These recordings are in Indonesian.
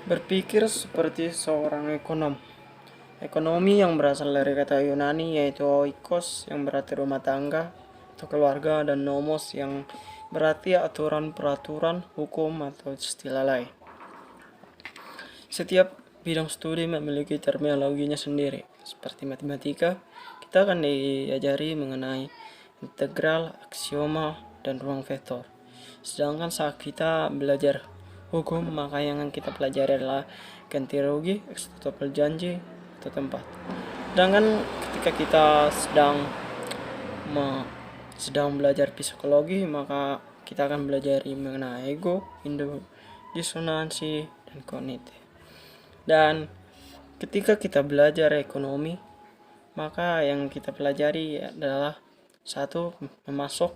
Berpikir seperti seorang ekonom. Ekonomi yang berasal dari kata Yunani yaitu oikos yang berarti rumah tangga atau keluarga, dan nomos yang berarti aturan, peraturan, hukum atau istilah lain. Setiap bidang studi memiliki terminologinya sendiri. Seperti matematika, kita akan diajari mengenai integral, aksioma, dan ruang vektor. Sedangkan saat kita belajar hukum, maka yang kita pelajari adalah ganti rugi, ekstatupel janji, atau tempat. Sedangkan ketika kita sedang belajar psikologi, maka kita akan belajar mengenai ego, disonansi, dan kognitif. Dan ketika kita belajar ekonomi, maka yang kita pelajari adalah 1. Memasok,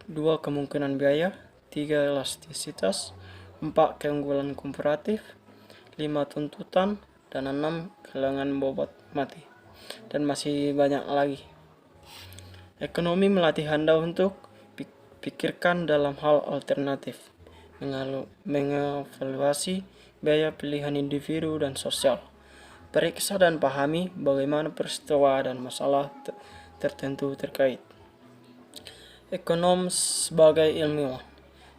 2. Kemungkinan biaya, 3. Elastisitas, 4. Keunggulan komparatif, 5. Tuntutan, dan 6. Kehilangan bobot mati. Dan masih banyak lagi. Ekonomi melatih Anda untuk pikirkan dalam hal alternatif, mengevaluasi biaya pilihan individu dan sosial, periksa dan pahami bagaimana peristiwa dan masalah tertentu terkait. Ekonom sebagai ilmuwan.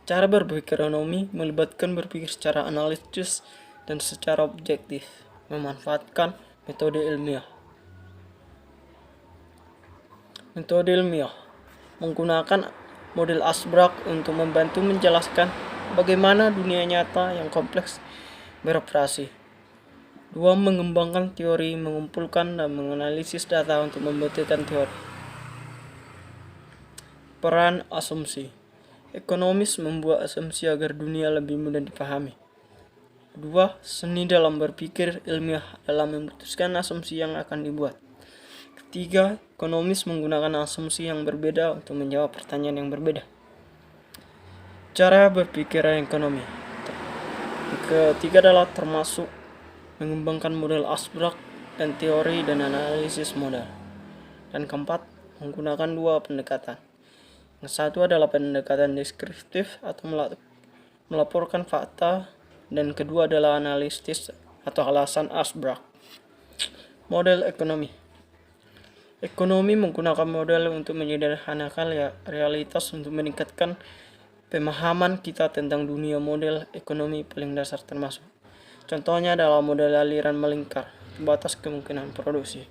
Cara berpikir ekonomi melibatkan berpikir secara analitis dan secara objektif, memanfaatkan metode ilmiah. Metode ilmiah menggunakan model Asbrak untuk membantu menjelaskan bagaimana dunia nyata yang kompleks beroperasi. 2. Mengembangkan teori, mengumpulkan dan menganalisis data untuk membuktikan teori. Peran asumsi. Ekonomis membuat asumsi agar dunia lebih mudah dipahami. 2. Seni dalam berpikir ilmiah dalam memutuskan asumsi yang akan dibuat. 3. Ekonomis menggunakan asumsi yang berbeda untuk menjawab pertanyaan yang berbeda. Cara berpikir ekonomi. Ketiga adalah termasuk mengembangkan model Asbrak dan teori dan analisis model. Dan keempat, menggunakan 2 pendekatan. Yang satu adalah pendekatan deskriptif atau melaporkan fakta, dan kedua adalah analisis atau alasan Asbrak. Model ekonomi. Ekonomi menggunakan model untuk menyederhanakan realitas untuk meningkatkan pemahaman kita tentang dunia. Model ekonomi paling dasar termasuk contohnya adalah model aliran melingkar, batas kemungkinan produksi.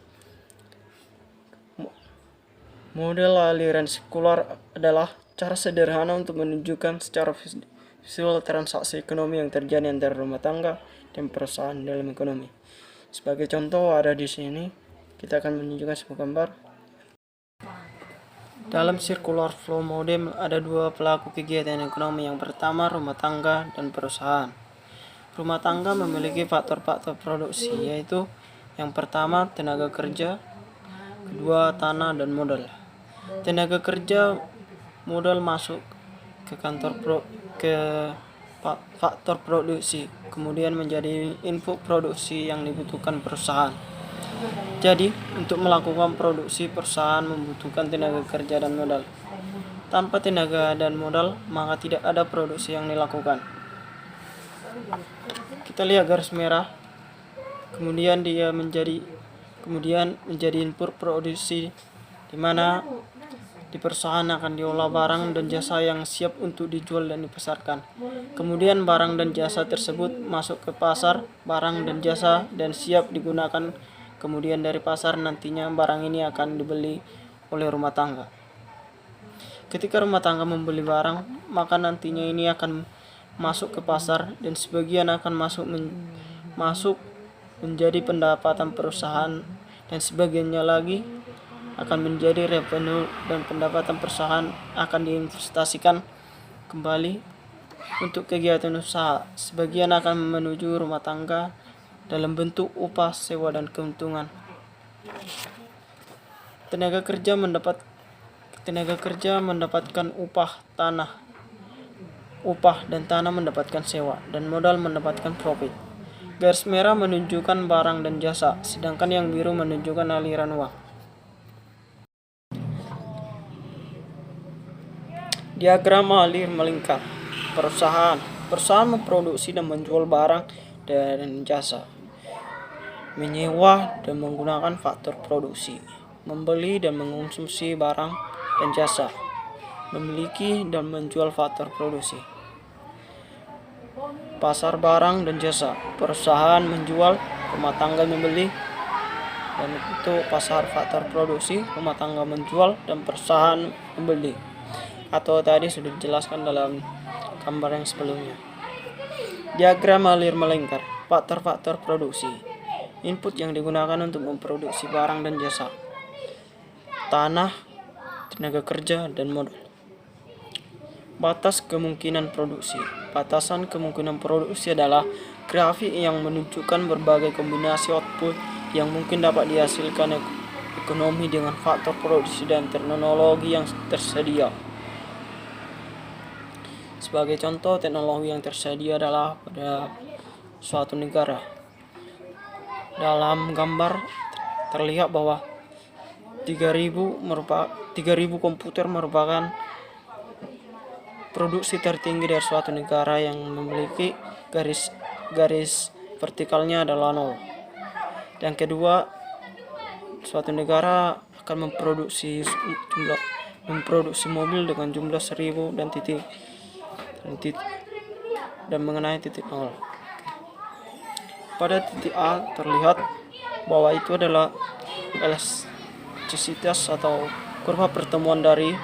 Model aliran sirkular adalah cara sederhana untuk menunjukkan secara visual transaksi ekonomi yang terjadi antara rumah tangga dan perusahaan dalam ekonomi. Sebagai contoh ada di sini. Kita akan menunjukkan sebuah gambar. Dalam circular flow model ada 2 pelaku kegiatan ekonomi. Yang pertama rumah tangga dan perusahaan. Rumah tangga memiliki faktor-faktor produksi, yaitu yang pertama tenaga kerja, kedua tanah dan modal. Tenaga kerja modal masuk ke faktor produksi, kemudian menjadi input produksi yang dibutuhkan perusahaan. Jadi, untuk melakukan produksi, perusahaan membutuhkan tenaga kerja dan modal. Tanpa tenaga dan modal, maka tidak ada produksi yang dilakukan. Kita lihat garis merah. Kemudian menjadi input produksi, di mana di perusahaan akan diolah barang dan jasa yang siap untuk dijual dan dipasarkan. Kemudian barang dan jasa tersebut masuk ke pasar barang dan jasa dan siap digunakan. Kemudian dari pasar nantinya barang ini akan dibeli oleh rumah tangga. Ketika rumah tangga membeli barang, maka nantinya ini akan masuk ke pasar dan sebagian akan masuk menjadi pendapatan perusahaan, dan sebagiannya lagi akan menjadi revenue, dan pendapatan perusahaan akan diinvestasikan kembali untuk kegiatan usaha. Sebagian akan menuju rumah tangga dalam bentuk upah, sewa, dan keuntungan. Tenaga kerja mendapatkan upah dan tanah mendapatkan sewa, dan modal mendapatkan profit. Garis merah menunjukkan barang dan jasa, sedangkan yang biru menunjukkan aliran uang. Diagram alir melingkar. Perusahaan memproduksi dan menjual barang dan jasa. Menyewa dan menggunakan faktor produksi. Membeli dan mengonsumsi barang dan jasa. Memiliki dan menjual faktor produksi. Pasar barang dan jasa. Perusahaan menjual, rumah tangga membeli. Dan itu pasar faktor produksi, rumah tangga menjual, dan perusahaan membeli. Atau tadi sudah dijelaskan dalam gambar yang sebelumnya. Diagram alir melingkar. Faktor-faktor produksi. Input yang digunakan untuk memproduksi barang dan jasa. Tanah, tenaga kerja, dan modal. Batas kemungkinan produksi. Batasan kemungkinan produksi adalah grafik yang menunjukkan berbagai kombinasi output yang mungkin dapat dihasilkan ekonomi dengan faktor produksi dan teknologi yang tersedia. Sebagai contoh, teknologi yang tersedia adalah pada suatu negara. Dalam gambar terlihat bahwa 3000 komputer merupakan produksi tertinggi dari suatu negara yang memiliki garis vertikalnya adalah 0. Yang kedua, suatu negara akan memproduksi mobil dengan jumlah 1000 dan mengenai titik 0. Pada titik A terlihat bahwa itu adalah elastisitas atau kurva pertemuan dari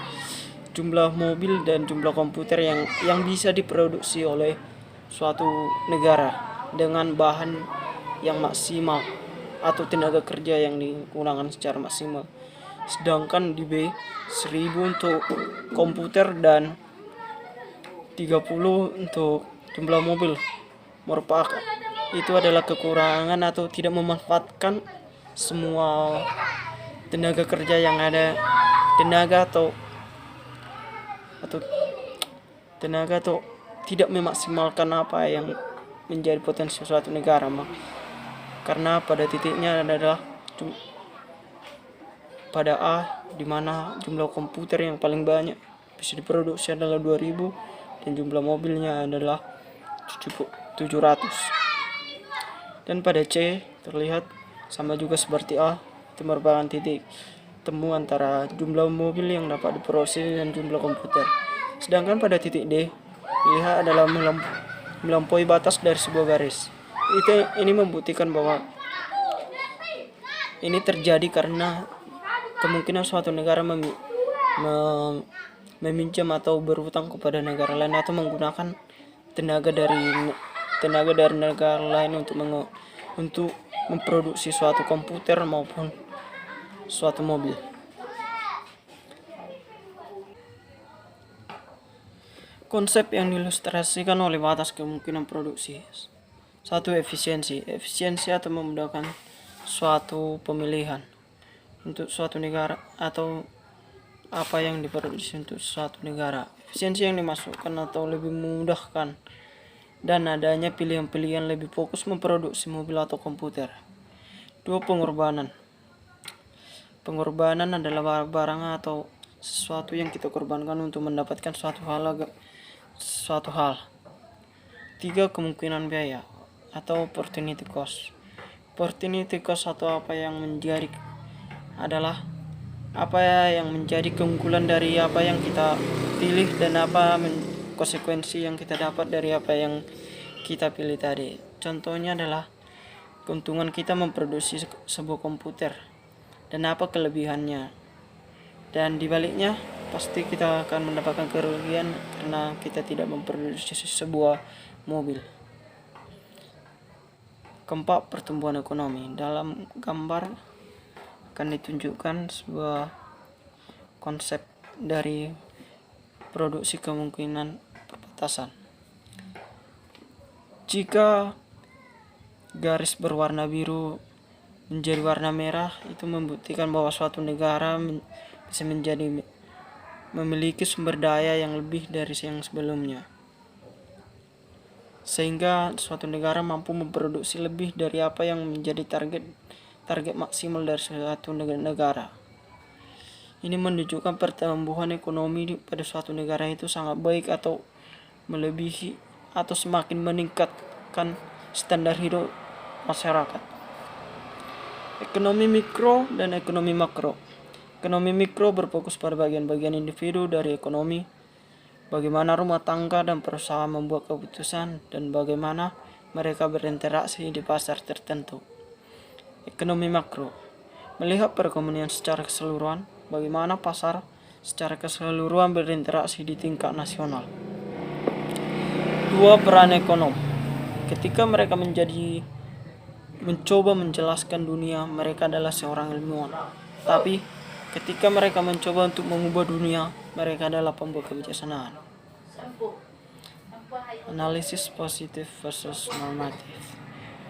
jumlah mobil dan jumlah komputer yang bisa diproduksi oleh suatu negara dengan bahan yang maksimal atau tenaga kerja yang digunakan secara maksimal. Sedangkan di B 1000 untuk komputer dan 30 untuk jumlah mobil merupakan itu adalah kekurangan atau tidak memanfaatkan semua tenaga kerja yang ada, tenaga atau tidak memaksimalkan apa yang menjadi potensi suatu negara. Karena pada titiknya adalah pada A, di mana jumlah komputer yang paling banyak bisa diproduksi adalah 2000 dan jumlah mobilnya adalah 700. Dan pada C terlihat sama juga seperti A, itu merupakan titik temu antara jumlah mobil yang dapat diproduksi dan jumlah komputer. Sedangkan pada titik D lihat adalah melampaui batas dari sebuah garis. Ini membuktikan bahwa ini terjadi karena kemungkinan suatu negara meminjam atau berutang kepada negara lain atau menggunakan tenaga dari negara lain untuk memproduksi suatu komputer maupun suatu mobil. Konsep yang diilustrasikan oleh batas kemungkinan produksi. 1. Efisiensi. Efisiensi atau memudahkan suatu pemilihan untuk suatu negara atau apa yang diproduksi untuk suatu negara. Efisiensi yang dimasukkan atau lebih memudahkan dan adanya pilihan-pilihan lebih fokus memproduksi mobil atau komputer. 2. Pengorbanan. Pengorbanan adalah barang atau sesuatu yang kita korbankan untuk mendapatkan suatu hal. 3. Kemungkinan biaya atau opportunity cost. Opportunity cost atau apa yang menjadi keunggulan dari apa yang kita pilih dan konsekuensi yang kita dapat dari apa yang kita pilih tadi. Contohnya adalah keuntungan kita memproduksi sebuah komputer dan apa kelebihannya. Dan dibaliknya pasti kita akan mendapatkan kerugian karena kita tidak memproduksi sebuah mobil. 4. Pertumbuhan ekonomi. Dalam gambar akan ditunjukkan sebuah konsep dari produksi kemungkinan perbatasan. Jika garis berwarna biru menjadi warna merah, itu membuktikan bahwa suatu negara bisa memiliki sumber daya yang lebih dari yang sebelumnya, sehingga suatu negara mampu memproduksi lebih dari apa yang menjadi target maksimal dari suatu negara. Ini menunjukkan pertumbuhan ekonomi pada suatu negara itu sangat baik atau melebihi atau semakin meningkatkan standar hidup masyarakat. Ekonomi mikro dan ekonomi makro. Ekonomi mikro berfokus pada bagian-bagian individu dari ekonomi, bagaimana rumah tangga dan perusahaan membuat keputusan, dan bagaimana mereka berinteraksi di pasar tertentu. Ekonomi makro melihat perekonomian secara keseluruhan, bagaimana pasar secara keseluruhan berinteraksi di tingkat nasional. 2. Peran ekonom. Ketika mereka mencoba menjelaskan dunia, mereka adalah seorang ilmuwan. Tapi ketika mereka mencoba untuk mengubah dunia, mereka adalah pembuat kebijaksanaan. Analisis positif versus normatif.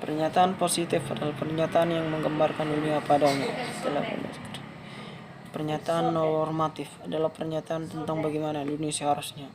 Pernyataan positif adalah pernyataan yang menggambarkan dunia padanya. Pernyataan normatif adalah pernyataan tentang bagaimana dunia seharusnya.